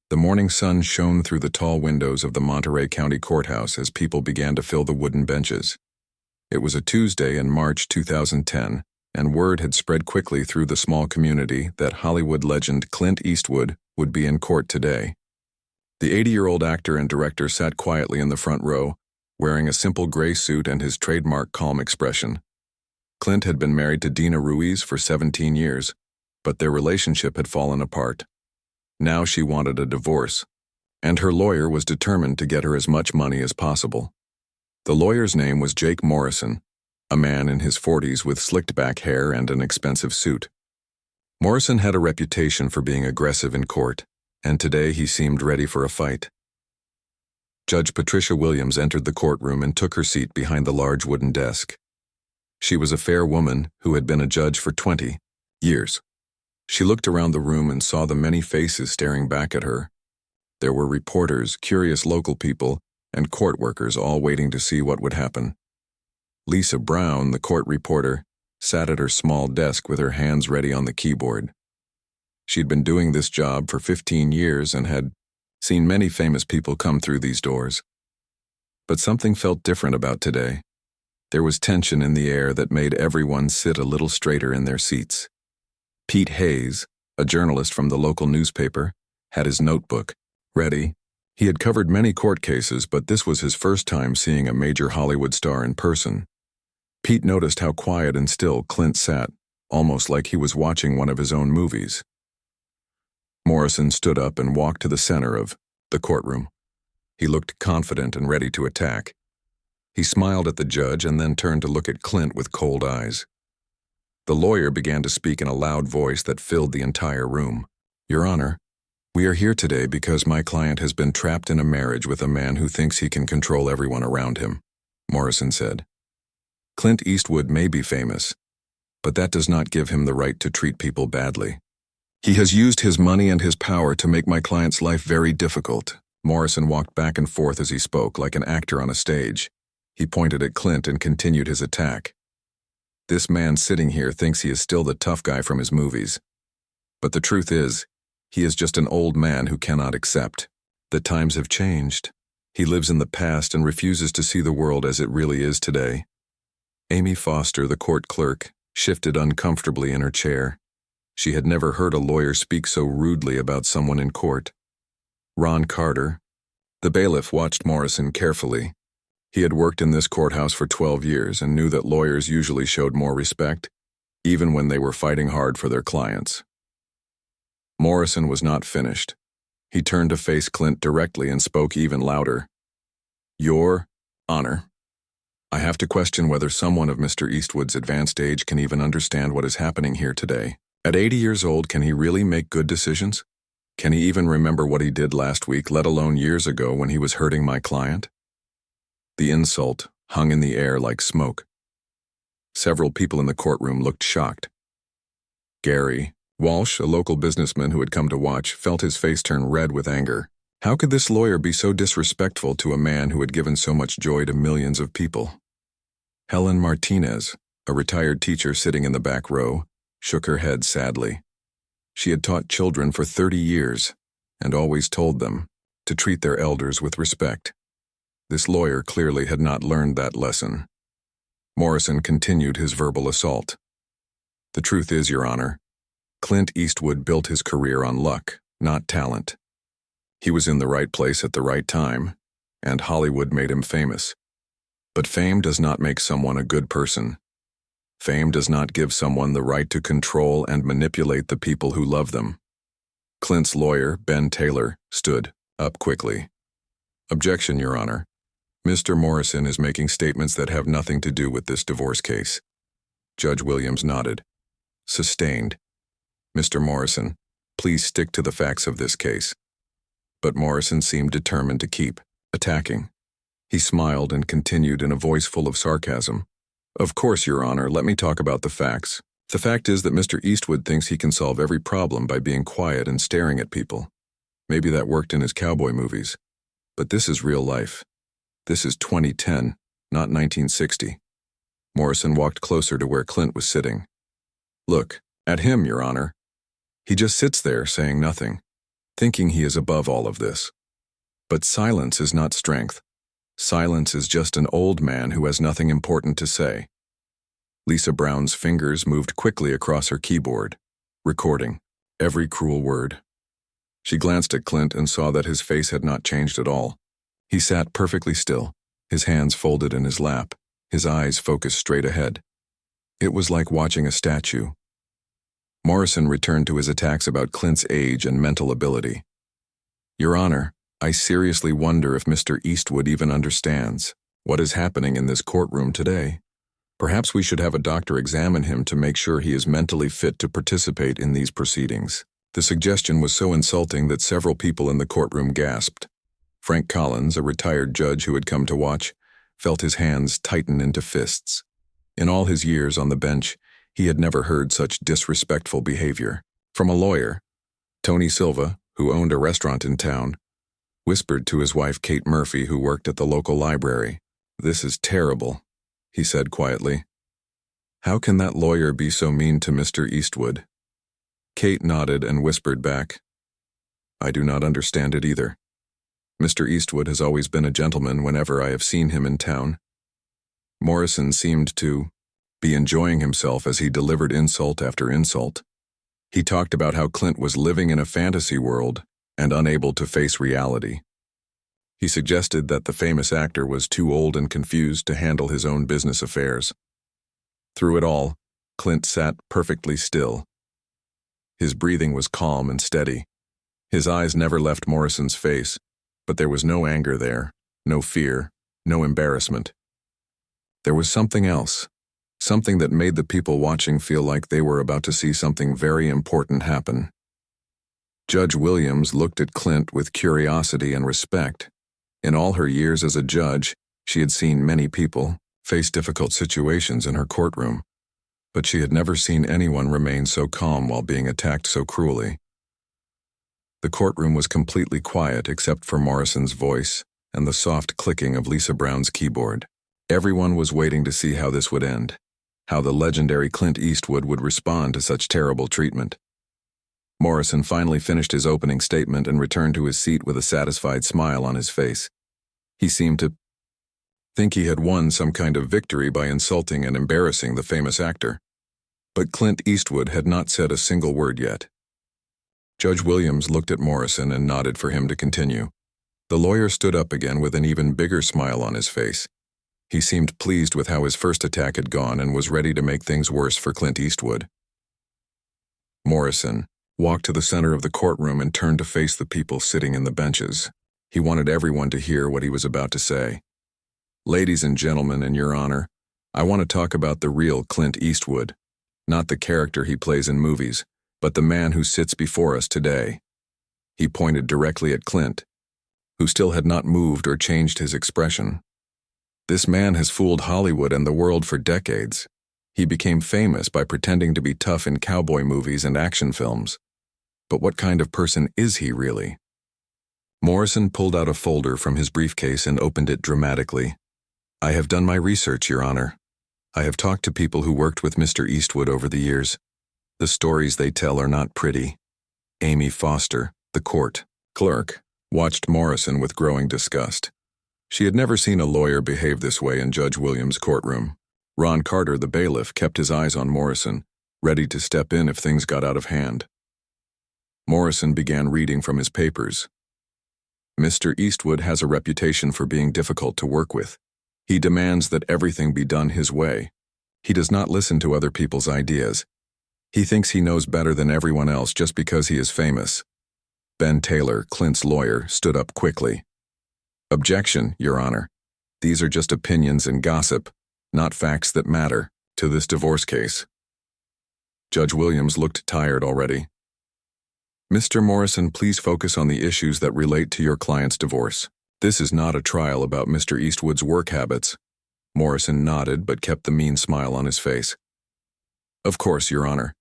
The morning sun shone through the tall windows of the Monterey County Courthouse as people began to fill the wooden benches. It was a Tuesday in March 2010, and word had spread quickly through the small community that Hollywood legend Clint Eastwood would be in court today. The 80-year-old actor and director sat quietly in the front row, wearing a simple gray suit and his trademark calm expression. Clint had been married to Dina Ruiz for 17 years, but their relationship had fallen apart. Now she wanted a divorce, and her lawyer was determined to get her as much money as possible. The lawyer's name was Jake Morrison, a man in his 40s with slicked-back hair and an expensive suit. Morrison had a reputation for being aggressive in court, and today he seemed ready for a fight. Judge Patricia Williams entered the courtroom and took her seat behind the large wooden desk. She was a fair woman who had been a judge for 20 years. She looked around the room and saw the many faces staring back at her. There were reporters, curious local people, and court workers all waiting to see what would happen. Lisa Brown, the court reporter, sat at her small desk with her hands ready on the keyboard. She'd been doing this job for 15 years and had seen many famous people come through these doors. But something felt different about today. There was tension in the air that made everyone sit a little straighter in their seats. Pete Hayes, a journalist from the local newspaper, had his notebook ready. He had covered many court cases, but this was his first time seeing a major Hollywood star in person. Pete noticed how quiet and still Clint sat, almost like he was watching one of his own movies. Morrison stood up and walked to the center of the courtroom. He looked confident and ready to attack. He smiled at the judge and then turned to look at Clint with cold eyes. The lawyer began to speak in a loud voice that filled the entire room. "Your Honor, we are here today because my client has been trapped in a marriage with a man who thinks he can control everyone around him," Morrison said. "Clint Eastwood may be famous, but that does not give him the right to treat people badly. He has used his money and his power to make my client's life very difficult." Morrison walked back and forth as he spoke, like an actor on a stage. He pointed at Clint and continued his attack. "This man sitting here thinks he is still the tough guy from his movies. But the truth is, he is just an old man who cannot accept. The times have changed. He lives in the past and refuses to see the world as it really is today." Amy Foster, the court clerk, shifted uncomfortably in her chair. She had never heard a lawyer speak so rudely about someone in court. Ron Carter, the bailiff, watched Morrison carefully. He had worked in this courthouse for 12 years and knew that lawyers usually showed more respect, even when they were fighting hard for their clients. Morrison was not finished. He turned to face Clint directly and spoke even louder. "Your Honor, I have to question whether someone of Mr. Eastwood's advanced age can even understand what is happening here today. At 80 years old, can he really make good decisions? Can he even remember what he did last week, let alone years ago when he was hurting my client?" The insult hung in the air like smoke. Several people in the courtroom looked shocked. Gary Walsh, a local businessman who had come to watch, felt his face turn red with anger. How could this lawyer be so disrespectful to a man who had given so much joy to millions of people? Helen Martinez, a retired teacher sitting in the back row, shook her head sadly. She had taught children for 30 years and always told them to treat their elders with respect. This lawyer clearly had not learned that lesson. Morrison continued his verbal assault. "The truth is, Your Honor, Clint Eastwood built his career on luck, not talent. He was in the right place at the right time, and Hollywood made him famous. But fame does not make someone a good person. Fame does not give someone the right to control and manipulate the people who love them." Clint's lawyer, Ben Taylor, stood up quickly. "Objection, Your Honor. Mr. Morrison is making statements that have nothing to do with this divorce case." Judge Williams nodded. "Sustained. Mr. Morrison, please stick to the facts of this case." But Morrison seemed determined to keep attacking. He smiled and continued in a voice full of sarcasm. "Of course, Your Honor, let me talk about the facts. The fact is that Mr. Eastwood thinks he can solve every problem by being quiet and staring at people. Maybe that worked in his cowboy movies. But this is real life. This is 2010, not 1960. Morrison walked closer to where Clint was sitting. "Look, at him, Your Honor. He just sits there saying nothing. thinking he is above all of this. But silence is not strength. Silence is just an old man who has nothing important to say. Lisa Brown's fingers moved quickly across her keyboard, recording every cruel word. She glanced at Clint and saw that his face had not changed at all. He sat perfectly still, his hands folded in his lap, his eyes focused straight ahead. It was like watching a statue. Morrison returned to his attacks about Clint's age and mental ability. Your Honor, I seriously wonder if Mr. Eastwood even understands what is happening in this courtroom today. Perhaps we should have a doctor examine him to make sure he is mentally fit to participate in these proceedings. The suggestion was so insulting that several people in the courtroom gasped. Frank Collins, a retired judge who had come to watch, felt his hands tighten into fists. In all his years on the bench, he had never heard such disrespectful behavior. From a lawyer, Tony Silva, who owned a restaurant in town, whispered to his wife Kate Murphy, who worked at the local library. "This is terrible," he said quietly. "How can that lawyer be so mean to Mr. Eastwood?" Kate nodded and whispered back, "I do not understand it either. Mr. Eastwood has always been a gentleman whenever I have seen him in town." Morrison seemed to be enjoying himself as he delivered insult after insult. He talked about how Clint was living in a fantasy world and unable to face reality. He suggested that the famous actor was too old and confused to handle his own business affairs. Through it all, Clint sat perfectly still. His breathing was calm and steady. His eyes never left Morrison's face, but there was no anger there, no fear, no embarrassment. There was something else, something that made the people watching feel like they were about to see something very important happen. Judge Williams looked at Clint with curiosity and respect. In all her years as a judge, she had seen many people face difficult situations in her courtroom, but she had never seen anyone remain so calm while being attacked so cruelly. The courtroom was completely quiet except for Morrison's voice and the soft clicking of Lisa Brown's keyboard. Everyone was waiting to see how this would end, how the legendary Clint Eastwood would respond to such terrible treatment. Morrison finally finished his opening statement and returned to his seat with a satisfied smile on his face. He seemed to think he had won some kind of victory by insulting and embarrassing the famous actor. But Clint Eastwood had not said a single word yet. Judge Williams looked at Morrison and nodded for him to continue. The lawyer stood up again with an even bigger smile on his face. He seemed pleased with how his first attack had gone and was ready to make things worse for Clint Eastwood. Morrison walked to the center of the courtroom and turned to face the people sitting in the benches. He wanted everyone to hear what he was about to say. "Ladies and gentlemen, in your honor, I want to talk about the real Clint Eastwood, not the character he plays in movies, but the man who sits before us today." He pointed directly at Clint, who still had not moved or changed his expression. This man has fooled Hollywood and the world for decades. He became famous by pretending to be tough in cowboy movies and action films. But what kind of person is he really? Morrison pulled out a folder from his briefcase and opened it dramatically. "I have done my research, Your Honor. I have talked to people who worked with Mr. Eastwood over the years. The stories they tell are not pretty." Amy Foster, the court clerk, watched Morrison with growing disgust. She had never seen a lawyer behave this way in Judge Williams' courtroom. Ron Carter, the bailiff, kept his eyes on Morrison, ready to step in if things got out of hand. Morrison began reading from his papers. "Mr. Eastwood has a reputation for being difficult to work with. He demands that everything be done his way. He does not listen to other people's ideas. He thinks he knows better than everyone else just because he is famous." Ben Taylor, Clint's lawyer, stood up quickly. "Objection, Your Honor. These are just opinions and gossip, not facts that matter to this divorce case." Judge Williams looked tired already. "Mr. Morrison, please focus on the issues that relate to your client's divorce. This is not a trial about Mr. Eastwood's work habits." Morrison nodded but kept the mean smile on his face. "Of course, Your Honor.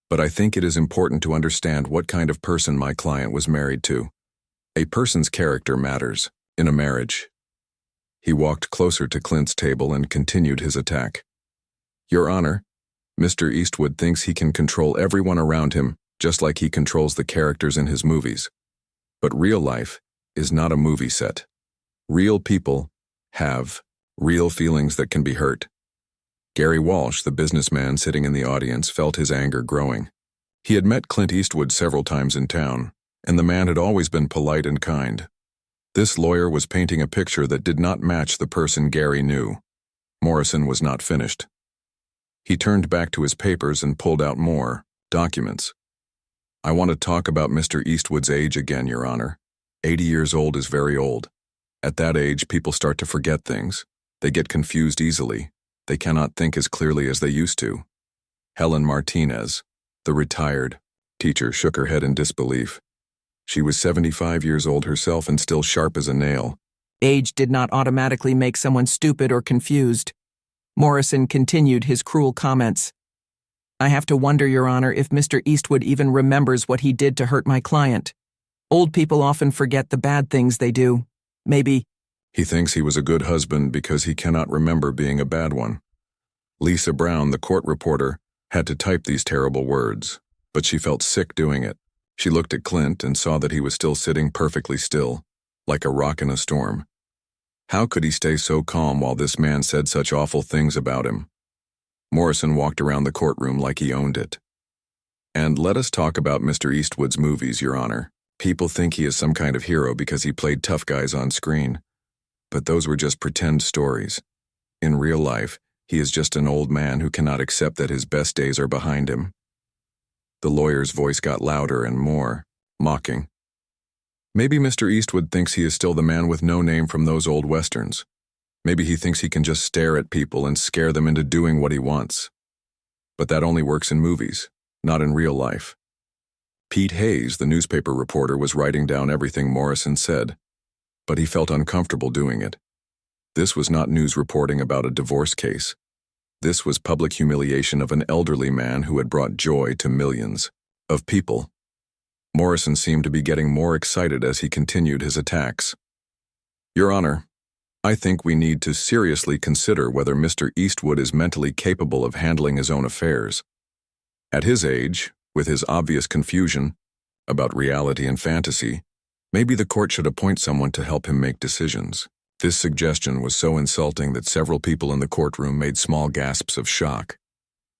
But I think it is important to understand what kind of person my client was married to. A person's character matters in a marriage." He walked closer to Clint's table and continued his attack. "Your Honor, Mr. Eastwood thinks he can control everyone around him just like he controls the characters in his movies. But real life is not a movie set. Real people have real feelings that can be hurt. Gary Walsh, the businessman sitting in the audience, felt his anger growing. He had met Clint Eastwood several times in town, and the man had always been polite and kind. This lawyer was painting a picture that did not match the person Gary knew. Morrison was not finished. He turned back to his papers and pulled out more documents. "I want to talk about Mr. Eastwood's age again, Your Honor. 80 years old is very old. At that age, people start to forget things. They get confused easily. They cannot think as clearly as they used to." Helen Martinez, the retired teacher, shook her head in disbelief. She was 75 years old herself and still sharp as a nail. Age did not automatically make someone stupid or confused. Morrison continued his cruel comments. "I have to wonder, Your Honor, if Mr. Eastwood even remembers what he did to hurt my client. Old people often forget the bad things they do. Maybe—" He thinks he was a good husband because he cannot remember being a bad one. Lisa Brown, the court reporter, had to type these terrible words, but she felt sick doing it. She looked at Clint and saw that he was still sitting perfectly still, like a rock in a storm. How could he stay so calm while this man said such awful things about him? Morrison walked around the courtroom like he owned it. "And let us talk about Mr. Eastwood's movies, Your Honor. People think he is some kind of hero because he played tough guys on screen. But those were just pretend stories. In real life, he is just an old man who cannot accept that his best days are behind him." The lawyer's voice got louder and more mocking. "Maybe Mr. Eastwood thinks he is still the man with no name from those old westerns. Maybe he thinks he can just stare at people and scare them into doing what he wants. But that only works in movies, not in real life." Pete Hayes, the newspaper reporter, was writing down everything Morrison said, but he felt uncomfortable doing it. This was not news reporting about a divorce case. This was public humiliation of an elderly man who had brought joy to millions of people. Morrison seemed to be getting more excited as he continued his attacks. "Your Honor, I think we need to seriously consider whether Mr. Eastwood is mentally capable of handling his own affairs. At his age, with his obvious confusion about reality and fantasy, maybe the court should appoint someone to help him make decisions." This suggestion was so insulting that several people in the courtroom made small gasps of shock.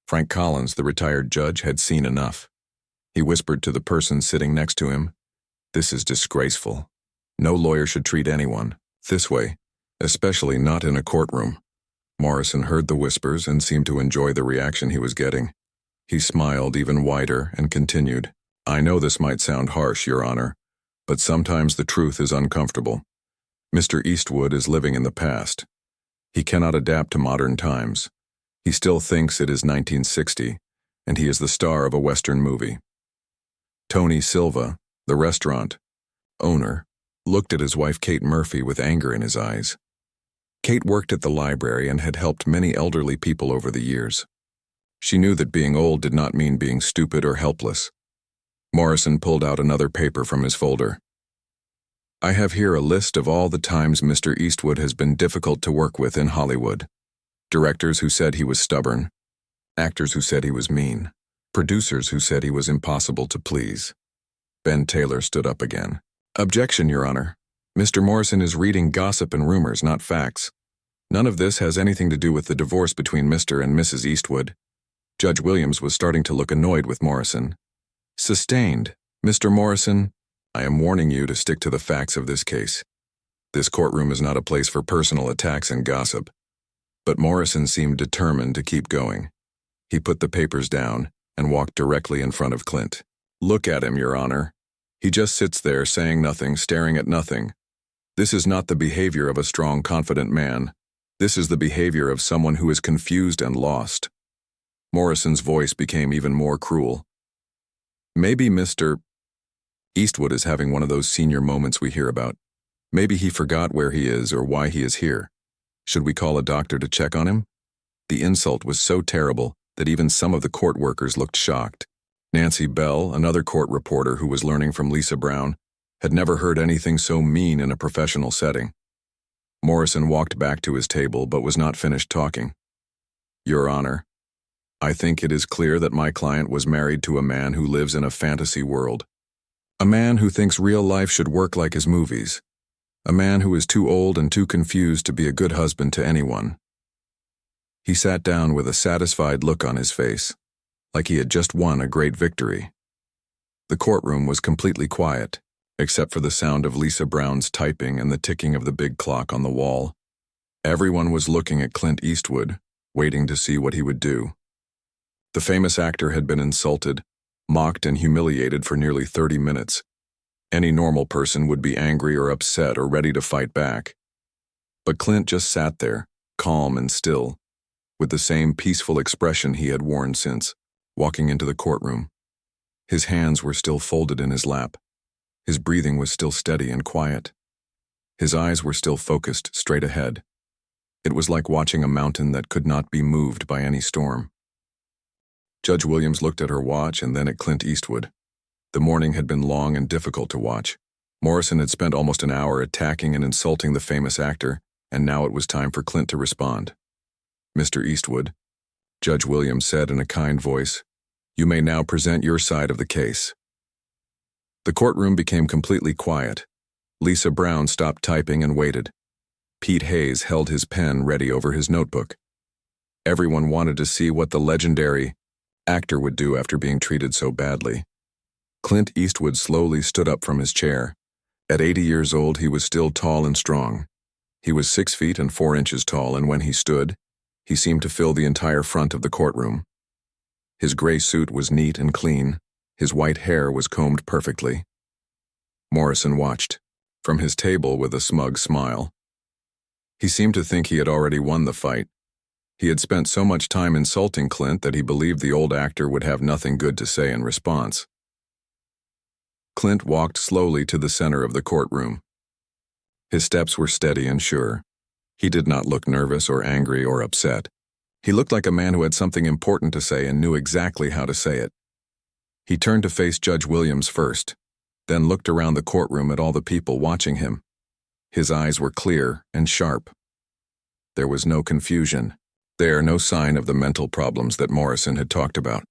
Frank Collins, the retired judge, had seen enough. He whispered to the person sitting next to him, "This is disgraceful. No lawyer should treat anyone this way, especially not in a courtroom." Morrison heard the whispers and seemed to enjoy the reaction he was getting. He smiled even wider and continued, "I know this might sound harsh, Your Honor, but sometimes the truth is uncomfortable. Mr. Eastwood is living in the past. He cannot adapt to modern times. He still thinks it is 1960, and he is the star of a Western movie." Tony Silva, the restaurant owner, looked at his wife Kate Murphy with anger in his eyes. Kate worked at the library and had helped many elderly people over the years. She knew that being old did not mean being stupid or helpless. Morrison pulled out another paper from his folder. "I have here a list of all the times Mr. Eastwood has been difficult to work with in Hollywood. Directors who said he was stubborn, actors who said he was mean, producers who said he was impossible to please." Ben Taylor stood up again. "Objection, Your Honor. Mr. Morrison is reading gossip and rumors, not facts. None of this has anything to do with the divorce between Mr. and Mrs. Eastwood." Judge Williams was starting to look annoyed with Morrison. "Sustained. Mr. Morrison, I am warning you to stick to the facts of this case. This courtroom is not a place for personal attacks and gossip." But Morrison seemed determined to keep going. He put the papers down and walked directly in front of Clint. "Look at him, Your Honor. He just sits there saying nothing, staring at nothing. This is not the behavior of a strong, confident man. This is the behavior of someone who is confused and lost." Morrison's voice became even more cruel. "Maybe Mr. Eastwood is having one of those senior moments we hear about. Maybe he forgot where he is or why he is here. Should we call a doctor to check on him?" The insult was so terrible that even some of the court workers looked shocked. Nancy Bell, another court reporter who was learning from Lisa Brown, had never heard anything so mean in a professional setting. Morrison walked back to his table but was not finished talking. "Your Honor, I think it is clear that my client was married to a man who lives in a fantasy world. A man who thinks real life should work like his movies. A man who is too old and too confused to be a good husband to anyone. He sat down with a satisfied look on his face, like he had just won a great victory. The courtroom was completely quiet, except for the sound of Lisa Brown's typing and the ticking of the big clock on the wall. Everyone was looking at Clint Eastwood, waiting to see what he would do. The famous actor had been insulted, mocked, and humiliated for nearly 30 minutes. Any normal person would be angry or upset or ready to fight back. But Clint just sat there, calm and still, with the same peaceful expression he had worn since walking into the courtroom. His hands were still folded in his lap. His breathing was still steady and quiet. His eyes were still focused straight ahead. It was like watching a mountain that could not be moved by any storm. Judge Williams looked at her watch and then at Clint Eastwood. The morning had been long and difficult to watch. Morrison had spent almost an hour attacking and insulting the famous actor, and now it was time for Clint to respond. "Mr. Eastwood," Judge Williams said in a kind voice, "you may now present your side of the case." The courtroom became completely quiet. Lisa Brown stopped typing and waited. Pete Hayes held his pen ready over his notebook. Everyone wanted to see what the legendary actor would do after being treated so badly. Clint Eastwood slowly stood up from his chair. At 80 years old, he was still tall and strong. He was 6 feet and 4 inches tall, and when he stood, he seemed to fill the entire front of the courtroom. His gray suit was neat and clean. His white hair was combed perfectly. Morrison watched from his table with a smug smile. He seemed to think he had already won the fight. He had spent so much time insulting Clint that he believed the old actor would have nothing good to say in response. Clint walked slowly to the center of the courtroom. His steps were steady and sure. He did not look nervous or angry or upset. He looked like a man who had something important to say and knew exactly how to say it. He turned to face Judge Williams first, then looked around the courtroom at all the people watching him. His eyes were clear and sharp. There was no confusion. No sign of the mental problems that Morrison had talked about.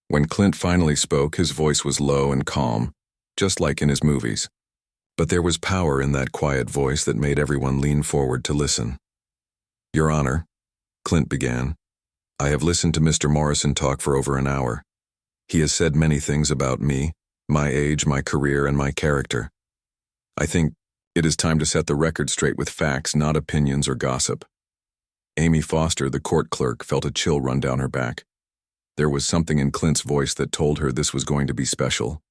When Clint finally spoke, his voice was low and calm, just like in his movies. But there was power in that quiet voice that made everyone lean forward to listen. "Your Honor," Clint began, "I have listened to Mr. Morrison talk for over an hour. He has said many things about me, my age, my career, and my character. I think it is time to set the record straight with facts, not opinions or gossip." Amy Foster, the court clerk, felt a chill run down her back. There was something in Clint's voice that told her this was going to be special.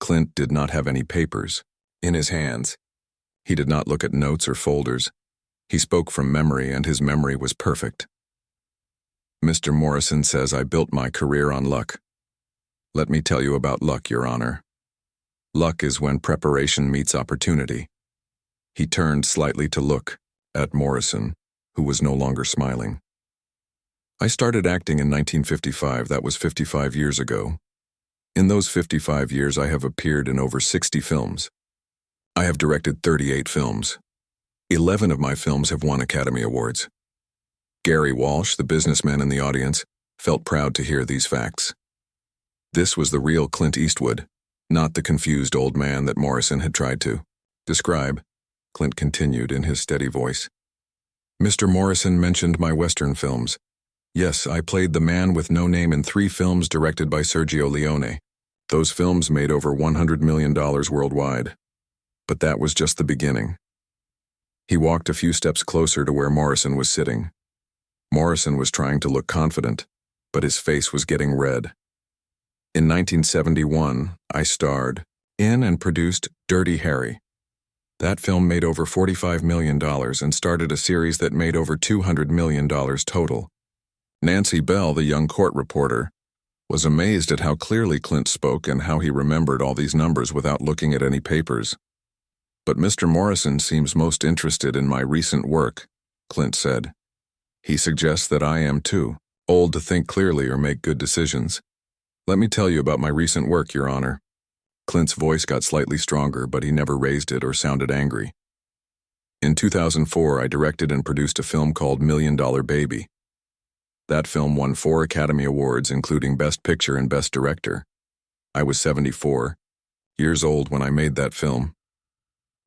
Clint did not have any papers in his hands. He did not look at notes or folders. He spoke from memory, and his memory was perfect. "Mr. Morrison says I built my career on luck. Let me tell you about luck, Your Honor. Luck is when preparation meets opportunity." He turned slightly to look at Morrison, who was no longer smiling. "I started acting in 1955. That was 55 years ago. In those 55 years, I have appeared in over 60 films. I have directed 38 films. 11 of my films have won Academy Awards." Gary Walsh, the businessman in the audience, felt proud to hear these facts. This was the real Clint Eastwood, not the confused old man that Morrison had tried to describe. Clint continued in his steady voice. "Mr. Morrison mentioned my Western films. Yes, I played the man with no name in 3 films directed by Sergio Leone. Those films made over $100 million worldwide. But that was just the beginning." He walked a few steps closer to where Morrison was sitting. Morrison was trying to look confident, but his face was getting red. "In 1971, I starred in and produced Dirty Harry. That film made over $45 million and started a series that made over $200 million total." Nancy Bell, the young court reporter, was amazed at how clearly Clint spoke and how he remembered all these numbers without looking at any papers. "But Mr. Morrison seems most interested in my recent work," Clint said. "He suggests that I am too old to think clearly or make good decisions. Let me tell you about my recent work, Your Honor." Clint's voice got slightly stronger, but he never raised it or sounded angry. "In 2004, I directed and produced a film called $1 Million Baby. That film won 4 Academy Awards, including Best Picture and Best Director. I was 74. years old when I made that film.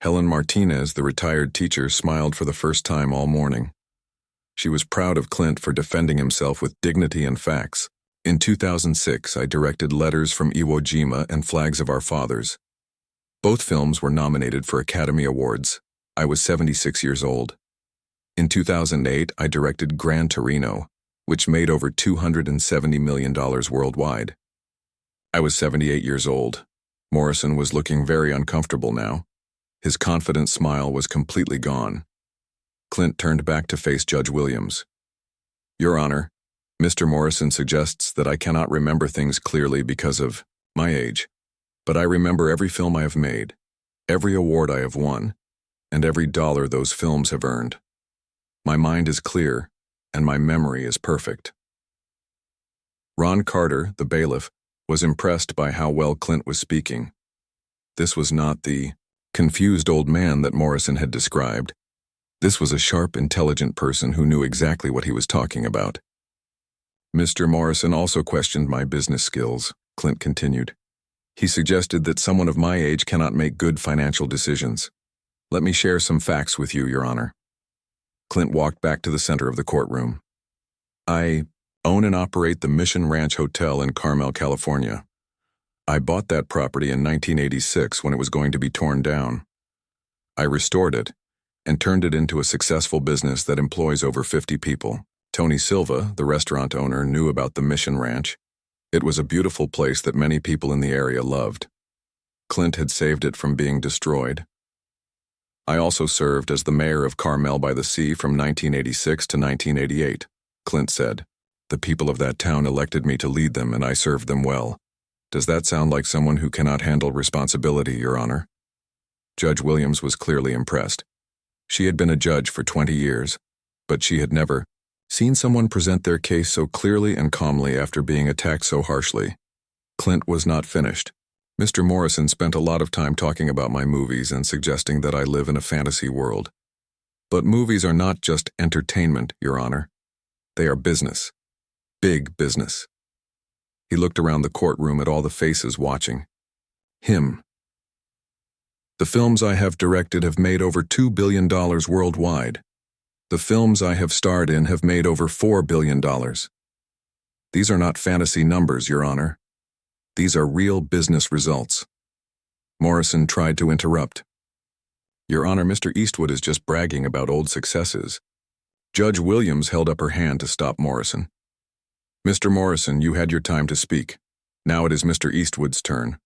Helen Martinez, the retired teacher, smiled for the first time all morning. She was proud of Clint for defending himself with dignity and facts. In 2006, I directed Letters from Iwo Jima and Flags of Our Fathers. Both films were nominated for Academy Awards. I was 76 years old. In 2008, I directed Gran Torino, which made over $270 million worldwide. I was 78 years old. Morrison was looking very uncomfortable now. His confident smile was completely gone. Clint turned back to face Judge Williams. Your Honor, Mr. Morrison suggests that I cannot remember things clearly because of my age, but I remember every film I have made, every award I have won, and every dollar those films have earned. My mind is clear, and my memory is perfect. Ron Carter, the bailiff, was impressed by how well Clint was speaking. This was not the confused old man that Morrison had described. This was a sharp, intelligent person who knew exactly what he was talking about. Mr. Morrison also questioned my business skills, Clint continued. He suggested that someone of my age cannot make good financial decisions. Let me share some facts with you, Your Honor. Clint walked back to the center of the courtroom. I own and operate the Mission Ranch Hotel in Carmel, California. I bought that property in 1986 when it was going to be torn down. I restored it and turned it into a successful business that employs over 50 people. Tony Silva, the restaurant owner, knew about the Mission Ranch. It was a beautiful place that many people in the area loved. Clint had saved it from being destroyed. I also served as the mayor of Carmel by the Sea from 1986 to 1988, Clint said. The people of that town elected me to lead them, and I served them well. Does that sound like someone who cannot handle responsibility, Your Honor? Judge Williams was clearly impressed. She had been a judge for 20 years, but she had never seen someone present their case so clearly and calmly after being attacked so harshly. Clint was not finished. Mr. Morrison spent a lot of time talking about my movies and suggesting that I live in a fantasy world. But movies are not just entertainment, Your Honor. They are business. Big business. He looked around the courtroom at all the faces watching. Him. The films I have directed have made over $2 billion worldwide. The films I have starred in have made over $4 billion. These are not fantasy numbers, Your Honor. These are real business results. Morrison tried to interrupt. Your Honor, Mr. Eastwood is just bragging about old successes. Judge Williams held up her hand to stop Morrison. Mr. Morrison, you had your time to speak. Now it is Mr. Eastwood's turn.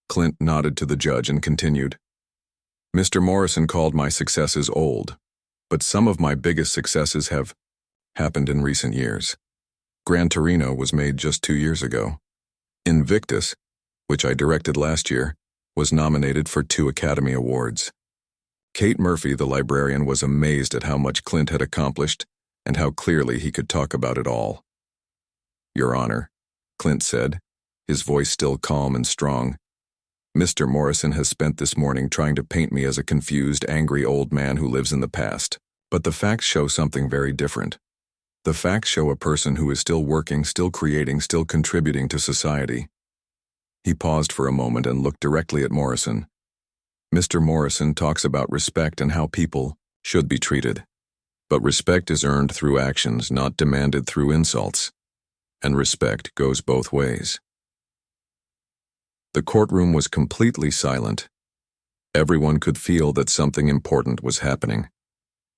Clint nodded to the judge and continued. Mr. Morrison called my successes old, but some of my biggest successes have happened in recent years. Gran Torino was made just 2 years ago. Invictus, which I directed last year, was nominated for 2 Academy Awards. Kate Murphy, the librarian, was amazed at how much Clint had accomplished and how clearly he could talk about it all. Your Honor, Clint said, his voice still calm and strong. Mr. Morrison has spent this morning trying to paint me as a confused, angry old man who lives in the past. But the facts show something very different. The facts show a person who is still working, still creating, still contributing to society. He paused for a moment and looked directly at Morrison. Mr. Morrison talks about respect and how people should be treated. But respect is earned through actions, not demanded through insults. And respect goes both ways. The courtroom was completely silent. Everyone could feel that something important was happening.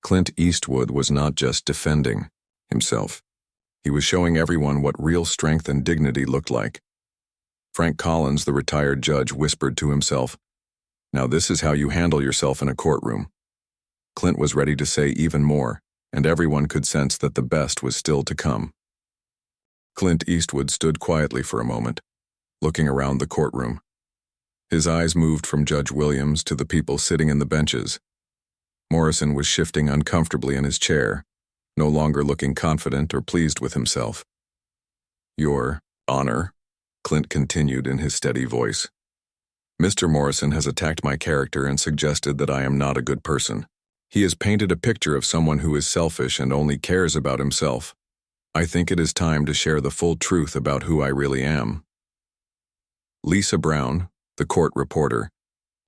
Clint Eastwood was not just defending himself. He was showing everyone what real strength and dignity looked like. Frank Collins, the retired judge, whispered to himself, "Now this is how you handle yourself in a courtroom." Clint was ready to say even more, and everyone could sense that the best was still to come. Clint Eastwood stood quietly for a moment, looking around the courtroom. His eyes moved from Judge Williams to the people sitting in the benches. Morrison was shifting uncomfortably in his chair, no longer looking confident or pleased with himself. Your Honor, Clint continued in his steady voice. Mr. Morrison has attacked my character and suggested that I am not a good person. He has painted a picture of someone who is selfish and only cares about himself. I think it is time to share the full truth about who I really am. Lisa Brown, The court reporter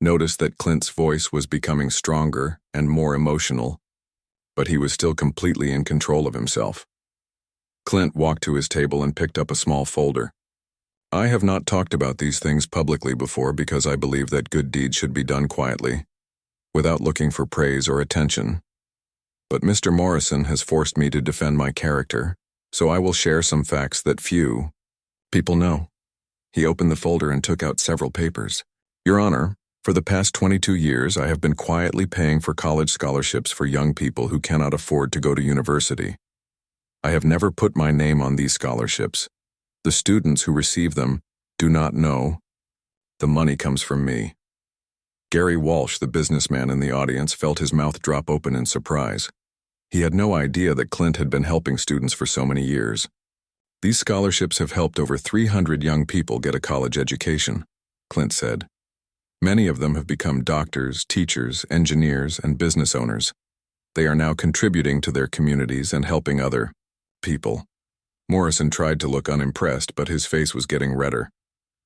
noticed that Clint's voice was becoming stronger and more emotional, but he was still completely in control of himself. Clint walked to his table and picked up a small folder. I have not talked about these things publicly before because I believe that good deeds should be done quietly, without looking for praise or attention. But Mr. Morrison has forced me to defend my character, so I will share some facts that few people know. He opened the folder and took out several papers. Your Honor, for the past 22 years, I have been quietly paying for college scholarships for young people who cannot afford to go to university. I have never put my name on these scholarships. The students who receive them do not know. The money comes from me. Gary Walsh, the businessman in the audience, felt his mouth drop open in surprise. He had no idea that Clint had been helping students for so many years. These scholarships have helped over 300 young people get a college education, Clint said. Many of them have become doctors, teachers, engineers, and business owners. They are now contributing to their communities and helping other people. Morrison tried to look unimpressed, but his face was getting redder.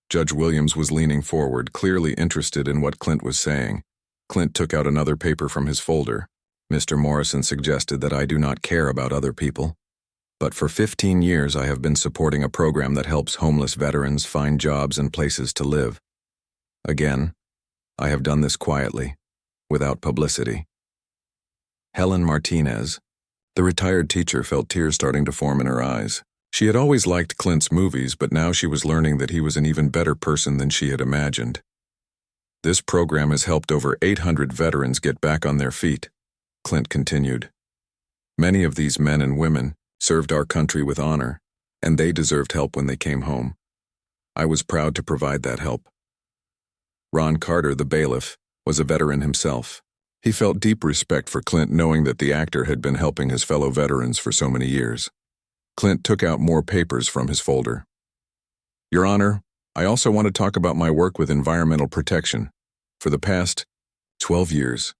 Judge Williams was leaning forward, clearly interested in what Clint was saying. Clint took out another paper from his folder. Mr. Morrison suggested that I do not care about other people. But for 15 years I have been supporting a program that helps homeless veterans find jobs and places to live. Again, I have done this quietly, without publicity. Helen Martinez, the retired teacher, felt tears starting to form in her eyes. She had always liked Clint's movies, but now she was learning that he was an even better person than she had imagined. This program has helped over 800 veterans get back on their feet, Clint continued. Many of these men and women served our country with honor, and they deserved help when they came home. I was proud to provide that help. Ron Carter, the bailiff, was a veteran himself. He felt deep respect for Clint, knowing that the actor had been helping his fellow veterans for so many years. Clint took out more papers from his folder. Your Honor, I also want to talk about my work with environmental protection. For the past 12 years,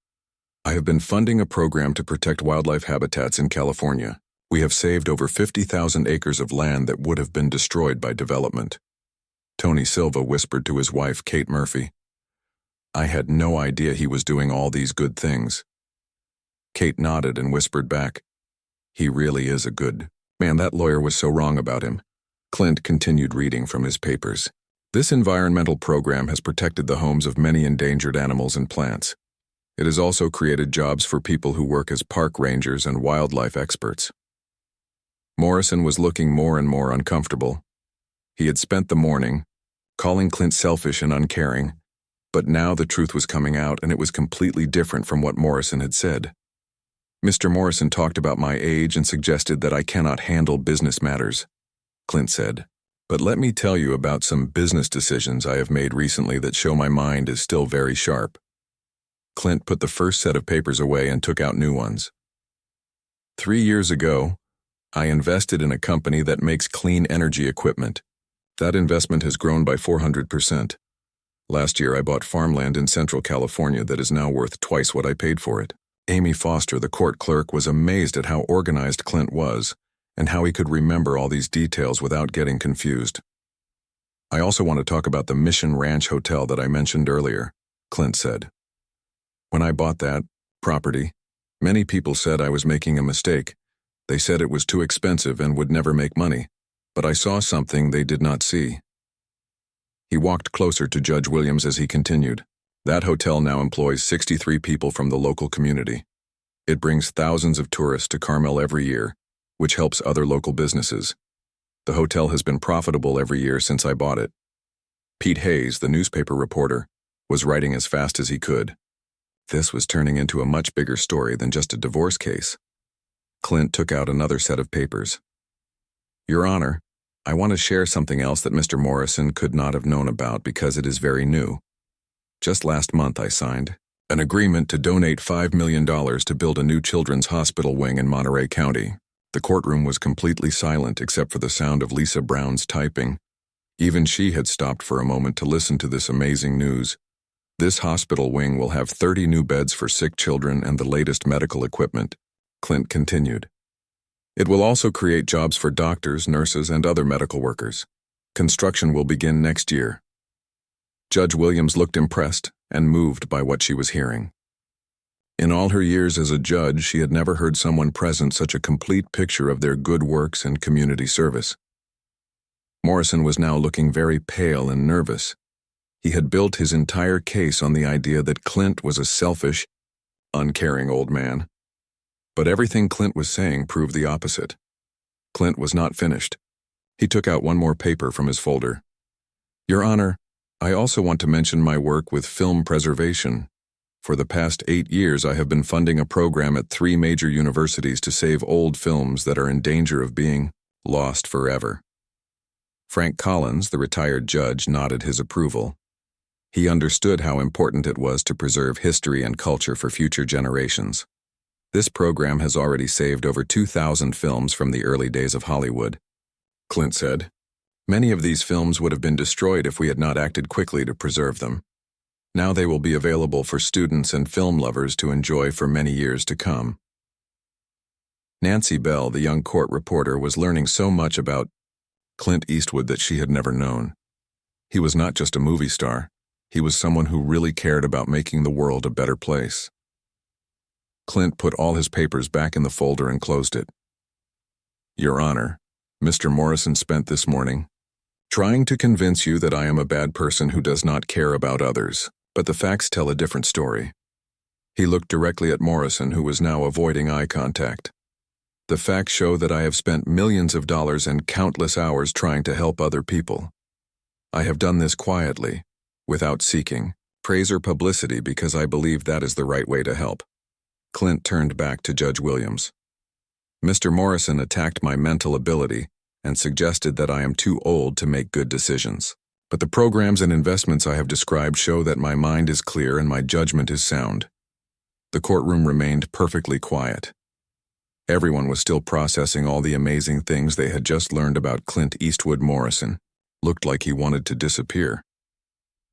I have been funding a program to protect wildlife habitats in California. We have saved over 50,000 acres of land that would have been destroyed by development. Tony Silva whispered to his wife, Kate Murphy. I had no idea he was doing all these good things. Kate nodded and whispered back, he really is a good man. That lawyer was so wrong about him. Clint continued reading from his papers. This environmental program has protected the homes of many endangered animals and plants. It has also created jobs for people who work as park rangers and wildlife experts. Morrison was looking more and more uncomfortable. He had spent the morning calling Clint selfish and uncaring, but now the truth was coming out, and it was completely different from what Morrison had said. Mr. Morrison talked about my age and suggested that I cannot handle business matters, Clint said. But let me tell you about some business decisions I have made recently that show my mind is still very sharp. Clint put the first set of papers away and took out new ones. 3 years ago, I invested in a company that makes clean energy equipment. That investment has grown by 400%. Last year I bought farmland in Central California that is now worth twice what I paid for it. Amy Foster, the court clerk, was amazed at how organized Clint was and how he could remember all these details without getting confused. I also want to talk about the Mission Ranch Hotel that I mentioned earlier, Clint said. When I bought that property, many people said I was making a mistake. They said it was too expensive and would never make money, but I saw something they did not see. He walked closer to Judge Williams as he continued. That hotel now employs 63 people from the local community. It brings thousands of tourists to Carmel every year, which helps other local businesses. The hotel has been profitable every year since I bought it. Pete Hayes, the newspaper reporter, was writing as fast as he could. This was turning into a much bigger story than just a divorce case. Clint took out another set of papers. Your Honor, I want to share something else that Mr. Morrison could not have known about because it is very new. Just last month I signed an agreement to donate $5 million to build a new children's hospital wing in Monterey County. The courtroom was completely silent except for the sound of Lisa Brown's typing. Even she had stopped for a moment to listen to this amazing news. This hospital wing will have 30 new beds for sick children and the latest medical equipment, Clint continued. It will also create jobs for doctors, nurses, and other medical workers. Construction will begin next year. Judge Williams looked impressed and moved by what she was hearing. In all her years as a judge, she had never heard someone present such a complete picture of their good works and community service. Morrison was now looking very pale and nervous. He had built his entire case on the idea that Clint was a selfish, uncaring old man. But everything Clint was saying proved the opposite. Clint was not finished. He took out one more paper from his folder. Your Honor, I also want to mention my work with film preservation. For the past 8 years, I have been funding a program at 3 major universities to save old films that are in danger of being lost forever. Frank Collins, the retired judge, nodded his approval. He understood how important it was to preserve history and culture for future generations. This program has already saved over 2,000 films from the early days of Hollywood, Clint said. Many of these films would have been destroyed if we had not acted quickly to preserve them. Now they will be available for students and film lovers to enjoy for many years to come. Nancy Bell, the young court reporter, was learning so much about Clint Eastwood that she had never known. He was not just a movie star. He was someone who really cared about making the world a better place. Clint put all his papers back in the folder and closed it. Your Honor, Mr. Morrison spent this morning trying to convince you that I am a bad person who does not care about others, but the facts tell a different story. He looked directly at Morrison, who was now avoiding eye contact. The facts show that I have spent millions of dollars and countless hours trying to help other people. I have done this quietly, without seeking praise or publicity, because I believe that is the right way to help. Clint turned back to Judge Williams. Mr. Morrison attacked my mental ability and suggested that I am too old to make good decisions. But the programs and investments I have described show that my mind is clear and my judgment is sound. The courtroom remained perfectly quiet. Everyone was still processing all the amazing things they had just learned about Clint Eastwood. Morrison looked like he wanted to disappear.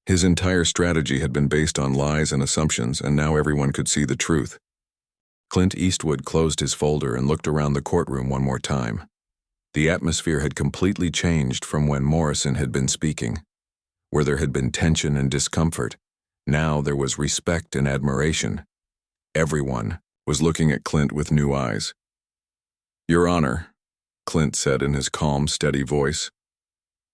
His entire strategy had been based on lies and assumptions, and now everyone could see the truth. Clint Eastwood closed his folder and looked around the courtroom one more time. The atmosphere had completely changed from when Morrison had been speaking. Where there had been tension and discomfort, now there was respect and admiration. Everyone was looking at Clint with new eyes. Your Honor, Clint said in his calm, steady voice,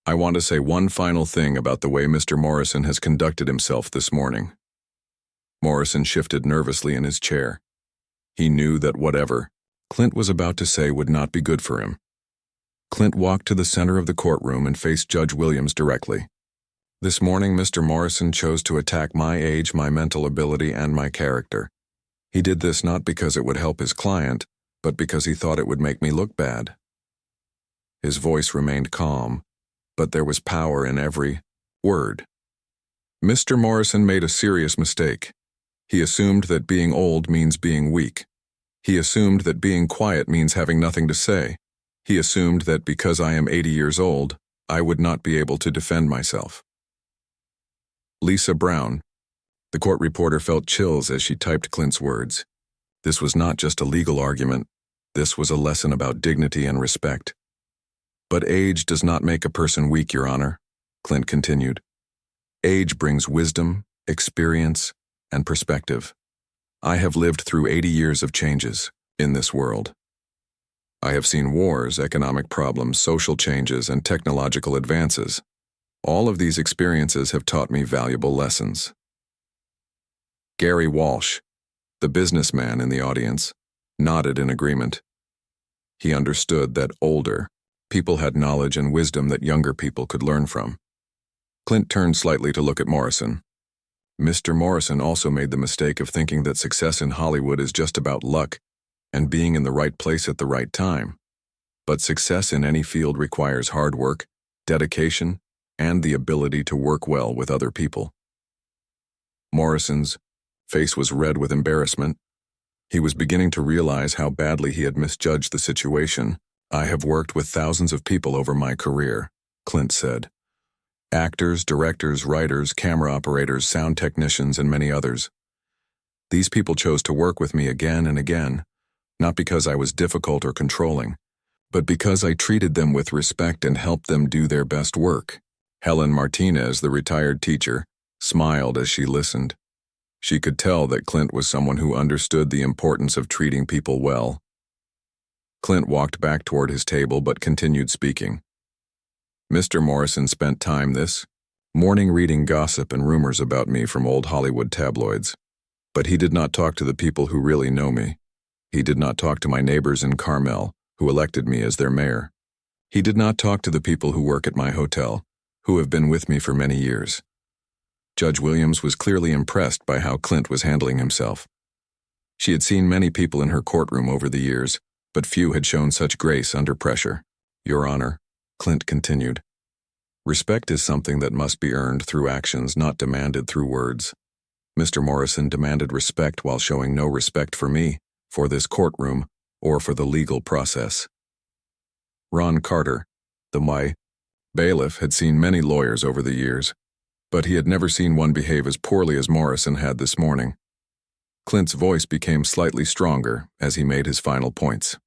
I want to say one final thing about the way Mr. Morrison has conducted himself this morning. Morrison shifted nervously in his chair. He knew that whatever Clint was about to say would not be good for him. Clint walked to the center of the courtroom and faced Judge Williams directly. This morning, Mr. Morrison chose to attack my age, my mental ability, and my character. He did this not because it would help his client, but because he thought it would make me look bad. His voice remained calm, but there was power in every word. Mr. Morrison made a serious mistake. He assumed that being old means being weak. He assumed that being quiet means having nothing to say. He assumed that because I am 80 years old, I would not be able to defend myself. Lisa Brown. The court reporter felt chills as she typed Clint's words. This was not just a legal argument. This was a lesson about dignity and respect. But age does not make a person weak, Your Honor, Clint continued. Age brings wisdom, experience, and perspective. I have lived through 80 years of changes in this world. I have seen wars, economic problems, social changes, and technological advances. All of these experiences have taught me valuable lessons. Gary Walsh, the businessman in the audience, nodded in agreement. He understood that older people had knowledge and wisdom that younger people could learn from. Clint turned slightly to look at Morrison. Mr. Morrison also made the mistake of thinking that success in Hollywood is just about luck and being in the right place at the right time. But success in any field requires hard work, dedication, and the ability to work well with other people. Morrison's face was red with embarrassment. He was beginning to realize how badly he had misjudged the situation. I have worked with thousands of people over my career, Clint said. Actors, directors, writers, camera operators, sound technicians, and many others. These people chose to work with me again and again, not because I was difficult or controlling, but because I treated them with respect and helped them do their best work. Helen Martinez, the retired teacher, smiled as she listened. She could tell that Clint was someone who understood the importance of treating people well. Clint walked back toward his table but continued speaking. Mr. Morrison spent time this morning reading gossip and rumors about me from old Hollywood tabloids. But he did not talk to the people who really know me. He did not talk to my neighbors in Carmel, who elected me as their mayor. He did not talk to the people who work at my hotel, who have been with me for many years. Judge Williams was clearly impressed by how Clint was handling himself. She had seen many people in her courtroom over the years, but few had shown such grace under pressure. Your Honor, Clint continued, respect is something that must be earned through actions, not demanded through words. Mr. Morrison demanded respect while showing no respect for me, for this courtroom, or for the legal process. Ron Carter, the bailiff, had seen many lawyers over the years, but he had never seen one behave as poorly as Morrison had this morning. Clint's voice became slightly stronger as he made his final points.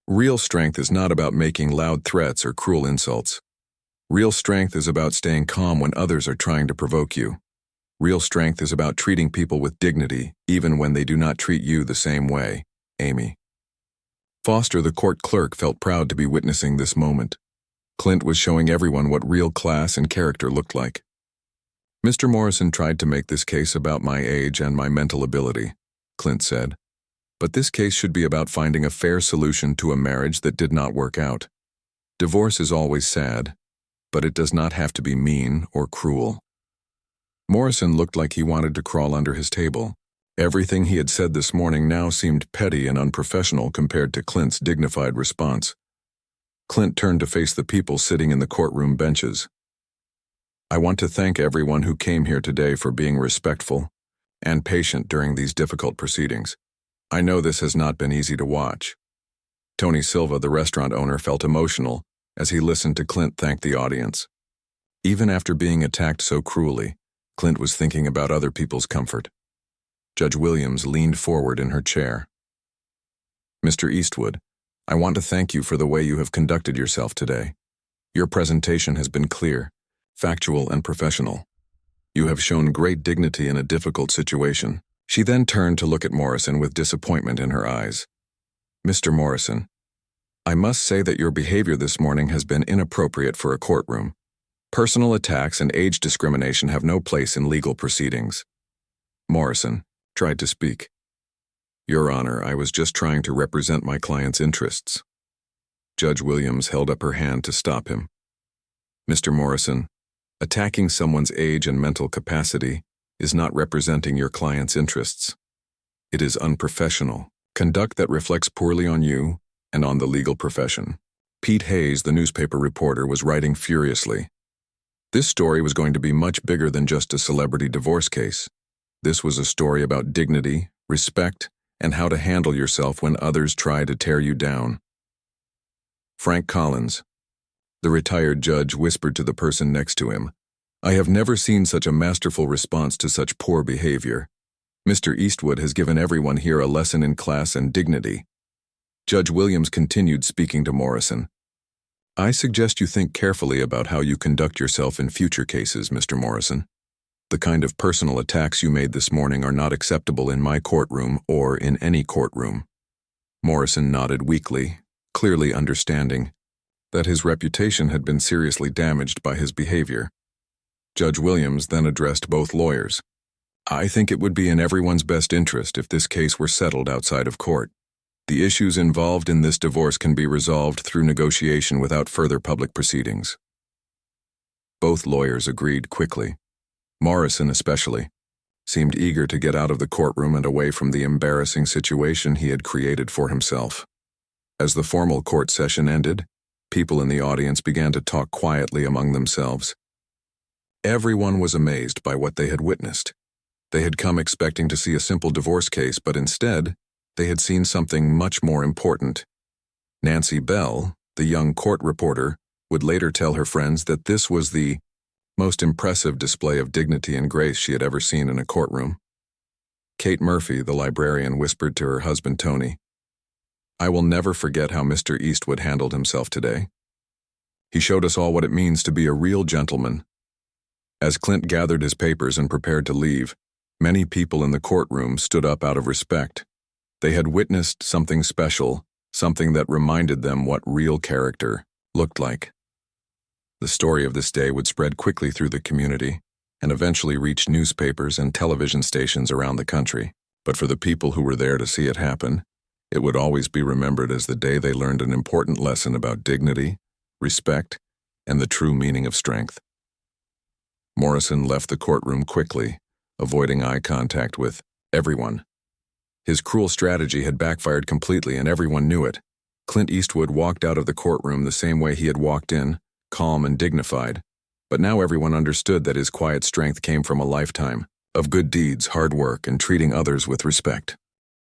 Real strength is not about making loud threats or cruel insults. Real strength is about staying calm when others are trying to provoke you. Real strength is about treating people with dignity, even when they do not treat you the same way. Amy. Foster, the court clerk, felt proud to be witnessing this moment. Clint was showing everyone what real class and character looked like. Mr. Morrison tried to make this case about my age and my mental ability, Clint said. But this case should be about finding a fair solution to a marriage that did not work out. Divorce is always sad, but it does not have to be mean or cruel. Morrison looked like he wanted to crawl under his table. Everything he had said this morning now seemed petty and unprofessional compared to Clint's dignified response. Clint turned to face the people sitting in the courtroom benches. I want to thank everyone who came here today for being respectful and patient during these difficult proceedings. I know this has not been easy to watch. Tony Silva, the restaurant owner, felt emotional as he listened to Clint thank the audience. Even after being attacked so cruelly, Clint was thinking about other people's comfort. Judge Williams leaned forward in her chair. Mr. Eastwood, I want to thank you for the way you have conducted yourself today. Your presentation has been clear, factual, and professional. You have shown great dignity in a difficult situation. She then turned to look at Morrison with disappointment in her eyes. Mr. Morrison, I must say that your behavior this morning has been inappropriate for a courtroom. Personal attacks and age discrimination have no place in legal proceedings. Morrison tried to speak. Your Honor, I was just trying to represent my client's interests. Judge Williams held up her hand to stop him. Mr. Morrison, attacking someone's age and mental capacity is not representing your client's interests. It is unprofessional conduct that reflects poorly on you and on the legal profession. Pete Hayes, the newspaper reporter, was writing furiously. This story was going to be much bigger than just a celebrity divorce case. This was a story about dignity, respect, and how to handle yourself when others try to tear you down. Frank Collins, the retired judge, whispered to the person next to him, I have never seen such a masterful response to such poor behavior. Mr. Eastwood has given everyone here a lesson in class and dignity. Judge Williams continued, speaking to Morrison. I suggest you think carefully about how you conduct yourself in future cases, Mr. Morrison. The kind of personal attacks you made this morning are not acceptable in my courtroom or in any courtroom. Morrison nodded weakly, clearly understanding that his reputation had been seriously damaged by his behavior. Judge Williams then addressed both lawyers. I think it would be in everyone's best interest if this case were settled outside of court. The issues involved in this divorce can be resolved through negotiation without further public proceedings. Both lawyers agreed quickly. Morrison, especially, seemed eager to get out of the courtroom and away from the embarrassing situation he had created for himself. As the formal court session ended, people in the audience began to talk quietly among themselves. Everyone was amazed by what they had witnessed. They had come expecting to see a simple divorce case, but instead, they had seen something much more important. Nancy Bell, the young court reporter, would later tell her friends that this was the most impressive display of dignity and grace she had ever seen in a courtroom. Kate Murphy, the librarian, whispered to her husband Tony, I will never forget how Mr. Eastwood handled himself today. He showed us all what it means to be a real gentleman. As Clint gathered his papers and prepared to leave, many people in the courtroom stood up out of respect. They had witnessed something special, something that reminded them what real character looked like. The story of this day would spread quickly through the community and eventually reach newspapers and television stations around the country. But for the people who were there to see it happen, it would always be remembered as the day they learned an important lesson about dignity, respect, and the true meaning of strength. Morrison left the courtroom quickly, avoiding eye contact with everyone. His cruel strategy had backfired completely, and everyone knew it. Clint Eastwood walked out of the courtroom the same way he had walked in, calm and dignified. But now everyone understood that his quiet strength came from a lifetime of good deeds, hard work, and treating others with respect.